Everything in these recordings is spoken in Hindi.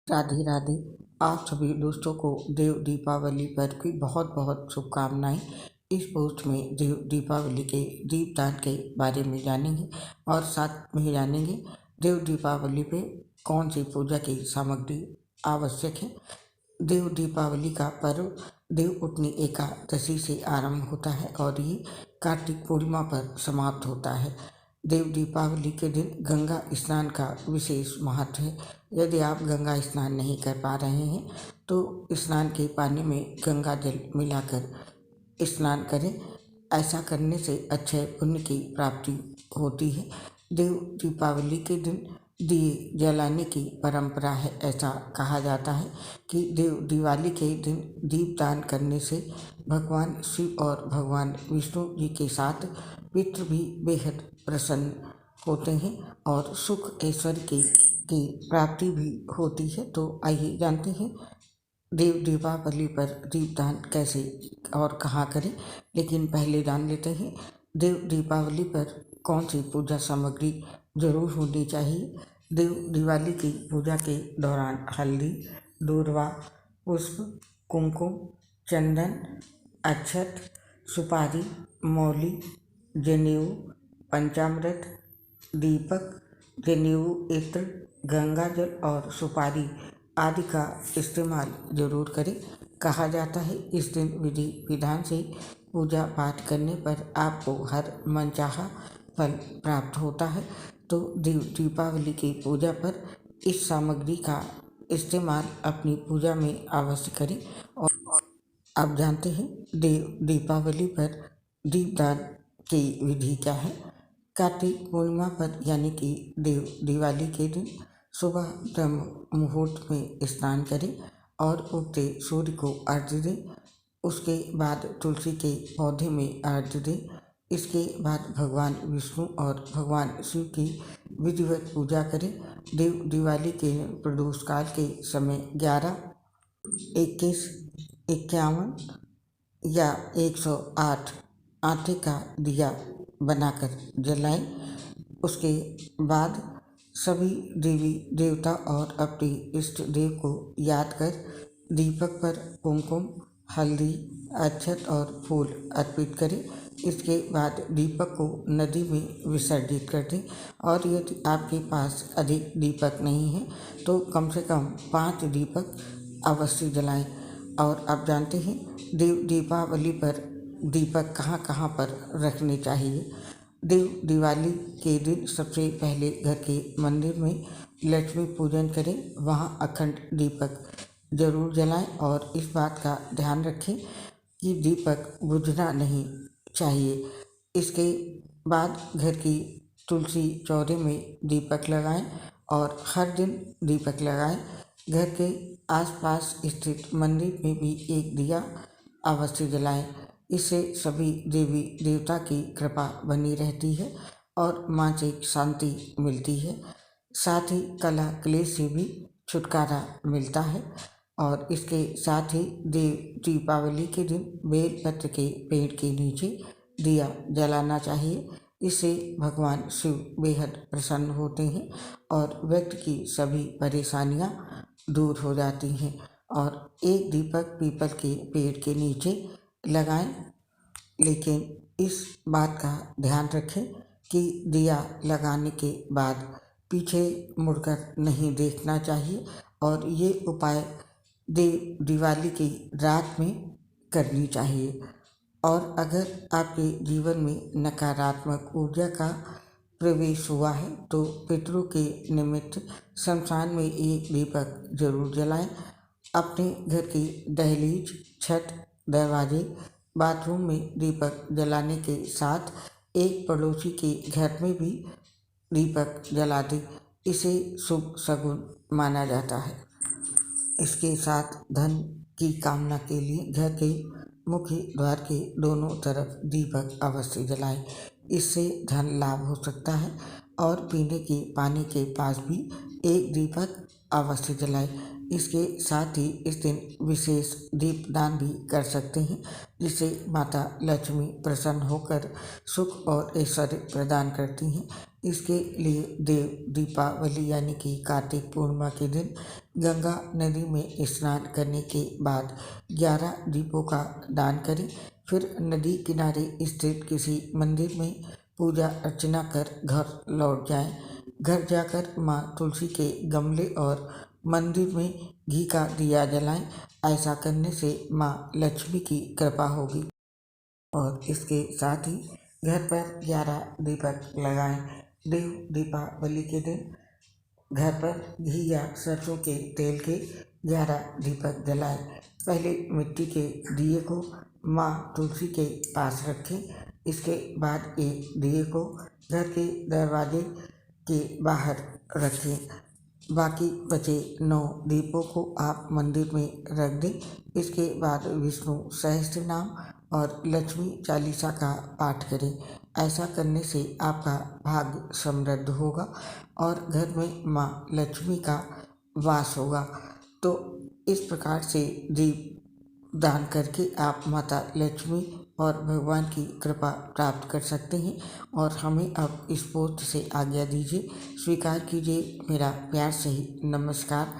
राधे राधे। आप सभी दोस्तों को देव दीपावली पर की बहुत बहुत शुभकामनाएं। इस पोस्ट में देव दीपावली के दीपदान के बारे में जानेंगे और साथ में जानेंगे देव दीपावली पे कौन सी पूजा की सामग्री आवश्यक है। देव दीपावली का पर्व देव उठनी एकादशी से आरंभ होता है और ये कार्तिक पूर्णिमा पर समाप्त होता है। देव दीपावली के दिन गंगा स्नान का विशेष महत्व है। यदि आप गंगा स्नान नहीं कर पा रहे हैं तो स्नान के पानी में गंगा जल मिलाकर स्नान करें। ऐसा करने से अच्छे पुण्य की प्राप्ति होती है। देव दीपावली के दिन दिए जलाने की परंपरा है। ऐसा कहा जाता है कि देव दिवाली के दिन दीपदान करने से भगवान शिव और भगवान विष्णु जी के साथ पितृ भी बेहद प्रसन्न होते हैं और सुख ऐश्वर्य की प्राप्ति भी होती है। तो आइए जानते हैं देव दीपावली पर दीपदान कैसे और कहाँ करें। लेकिन पहले जान लेते हैं देव दीपावली पर कौन सी पूजा सामग्री जरूर होनी चाहिए। देव दिवाली की पूजा के दौरान हल्दी, दूर्वा, पुष्प, कुमकुम, चंदन, अक्षत, सुपारी, मौली, जनेऊ, पंचामृत, दीपक, जनेऊ इत्र, गंगा जल और सुपारी आदि का इस्तेमाल जरूर करें। कहा जाता है इस दिन विधि विधान से पूजा पाठ करने पर आपको हर मनचाहा फल प्राप्त होता है। तो देव दीपावली की पूजा पर इस सामग्री का इस्तेमाल अपनी पूजा में अवश्य करें। और आप जानते हैं देव दीपावली पर दीपदान की विधि क्या है। कार्तिक पूर्णिमा पर यानी कि देव दिवाली के दिन सुबह ब्रह्म मुहूर्त में स्नान करें और उगते सूर्य को अर्घ्य दें। उसके बाद तुलसी के पौधे में अर्घ्य दें। इसके बाद भगवान विष्णु और भगवान शिव की विधिवत पूजा करें। देव दिवाली के प्रदोष काल के समय 11, 21, 51 या 108 आटे का दिया बनाकर जलाएं। उसके बाद सभी देवी देवता और अपने इष्ट देव को याद कर दीपक पर कुमकुम, हल्दी, अक्षत और फूल अर्पित करें। इसके बाद दीपक को नदी में विसर्जित कर दें। और यदि आपके पास अधिक दीपक नहीं है तो कम से कम 5 दीपक अवश्य जलाएं। और आप जानते हैं देव दीपावली पर दीपक कहाँ कहाँ पर रखने चाहिए। देव दिवाली के दिन सबसे पहले घर के मंदिर में लक्ष्मी पूजन करें। वहाँ अखंड दीपक जरूर जलाएं और इस बात का ध्यान रखें कि दीपक बुझना नहीं चाहिए। इसके बाद घर की तुलसी चौरे में दीपक लगाएं और हर दिन दीपक लगाएं। घर के आसपास स्थित मंदिर में भी एक दिया अवश्य जलाएं। इससे सभी देवी देवता की कृपा बनी रहती है और मानसिक शांति मिलती है। साथ ही कलह क्लेश से भी छुटकारा मिलता है। और इसके साथ ही देव दीपावली के दिन बेलपत्र के पेड़ के नीचे दिया जलाना चाहिए। इससे भगवान शिव बेहद प्रसन्न होते हैं और व्यक्ति की सभी परेशानियां दूर हो जाती हैं। और एक दीपक पीपल के पेड़ के नीचे लगाएं। लेकिन इस बात का ध्यान रखें कि दिया लगाने के बाद पीछे मुड़कर नहीं देखना चाहिए। और ये उपाय देव दिवाली की रात में करनी चाहिए। और अगर आपके जीवन में नकारात्मक ऊर्जा का प्रवेश हुआ है तो पितरों के निमित्त शमशान में एक दीपक जरूर जलाएं। अपने घर की दहलीज, छत, दरवाजे, बाथरूम में दीपक जलाने के साथ एक पड़ोसी के घर में भी दीपक जला दें। इसे शुभ शगुन माना जाता है। इसके साथ धन की कामना के लिए घर के मुख्य द्वार के दोनों तरफ दीपक अवश्य जलाएं। इससे धन लाभ हो सकता है। और पीने के पानी के पास भी एक दीपक अवश्य जलाएं। इसके साथ ही इस दिन विशेष दीपदान भी कर सकते हैं, जिससे माता लक्ष्मी प्रसन्न होकर सुख और ऐश्वर्य प्रदान करती हैं। इसके लिए देव दीपावली यानी कि कार्तिक पूर्णिमा के दिन गंगा नदी में स्नान करने के बाद 11 दीपों का दान करें। फिर नदी किनारे स्थित किसी मंदिर में पूजा अर्चना कर घर लौट जाएं। घर जाकर माँ तुलसी के गमले और मंदिर में घी का दिया जलाएं। ऐसा करने से माँ लक्ष्मी की कृपा होगी। और इसके साथ ही घर पर 11 दीपक लगाएं। देव दीपावली के दिन घर पर घी या सरसों के तेल के 11 दीपक जलाएं। पहले मिट्टी के दिए को माँ तुलसी के पास रखें। इसके बाद एक दिए को घर के दरवाजे के बाहर रखें। बाकी बचे 9 दीपों को आप मंदिर में रख दें। इसके बाद विष्णु सहस्त्र नाम और लक्ष्मी चालीसा का पाठ करें। ऐसा करने से आपका भाग्य समृद्ध होगा और घर में माँ लक्ष्मी का वास होगा। तो इस प्रकार से दीप दान करके आप माता लक्ष्मी और भगवान की कृपा प्राप्त कर सकते हैं। और हमें अब इस पोस्ट से आज्ञा दीजिए, स्वीकार कीजिए मेरा प्यार सही नमस्कार।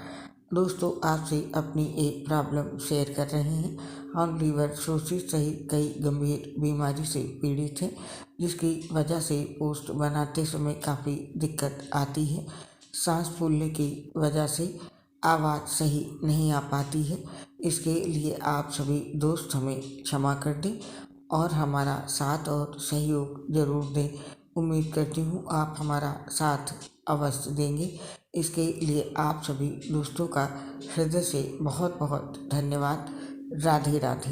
दोस्तों, आपसे अपनी एक प्रॉब्लम शेयर कर रहे हैं। हम लीवर सिरोसिस सहित कई गंभीर बीमारी से पीड़ित हैं, जिसकी वजह से पोस्ट बनाते समय काफ़ी दिक्कत आती है। सांस फूलने की वजह से आवाज़ सही नहीं आ पाती है। इसके लिए आप सभी दोस्त हमें क्षमा कर दें और हमारा साथ और सहयोग ज़रूर दें। उम्मीद करती हूँ आप हमारा साथ अवश्य देंगे। इसके लिए आप सभी दोस्तों का हृदय से बहुत बहुत धन्यवाद। राधे राधे।